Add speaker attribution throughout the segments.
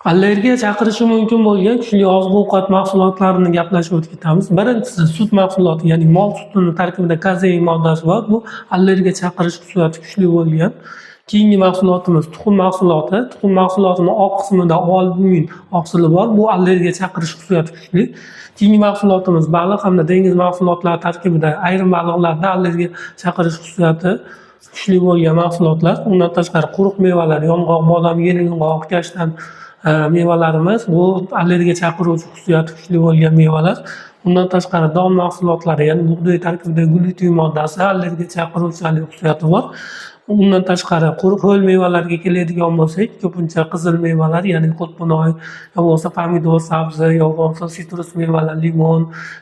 Speaker 1: Allergiya chaqirishi mumkin bo'lgan kuchli oziq-ovqat mahsulotlarini gaplashib o'tib ketamiz. Birinchisi sut mahsuloti, ya'ni mol sutini tarkibida kazein moddasi bor. Bu allergiya chaqirish xususiyati kuchli bo'lgan. Keyingi mahsulotimiz tuxum mahsuloti. Tuxum mahsulotini oq qismida olbumin oqsili bor. Bu allergiya chaqirish xususiyati kuchli. Keyingi mahsulotimiz baliq hamda dengiz mahsulotlari tarkibida ayrim baliqlarda allergiya chaqirish xususiyati kuchli bo'lgan mahsulotlar. Undan tashqari quruq mevalar, yong'oq, bodom, yong'oq, kashtan mevalarimiz bu allergiya chaqiruvchi xususiyati kuchli bo'lgan mevalar. Undan tashqari don mahsulotlari, ya'ni bug'doy tarkibida glyutin moddasi allergiya chaqiruvchanlik xususiyati bor. Undan tashqari quruq ho'l mevalarga keladigan bo'lsak, ko'pincha qizil mevalar, ya'ni qulupnoy, yo bo'lmasa pomidor, sabzi, yo bo'lmasa sitrus mevalar, limon,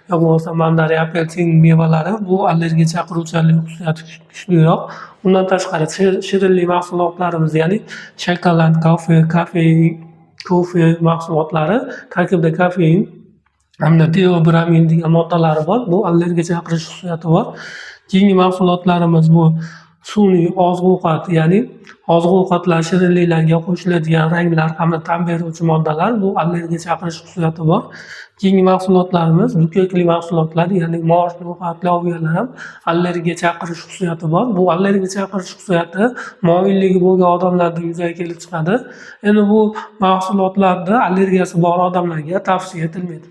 Speaker 1: yo bo'lmasa mandarin, apelsin mevalari bu allergiya chaqiruvchanlik xususiyati kuchliroq. Undan tashqari shirinli mahsulotlarimiz, ya'ni shokolad, kofe mahsulotlari tarkibida kofein hamda teobramin degan moddalari bor. Bu allergiya chaqirish xususiyati bor. Keyingi mahsulotlarimiz bu sun'iy oziq-ovqat, ya'ni oziq-ovqatlar, shirinliklarga qo'shiladigan ranglar hamda ta'm beruvchi moddalar bu allergiya chaqirish xususiyati bor. Keyingi mahsulotlarimiz dukkakli mahsulotlar, ya'ni morj, no'xat, loviyalar ham allergiya chaqirish xususiyati bor. Bu allergiya chaqirish xususiyati moyilligi bo'lgan odamlarda yuzaga kelib chiqadi. Endi bu mahsulotlarni allergiyasi bor odamlarga tavsiya etilmaydi.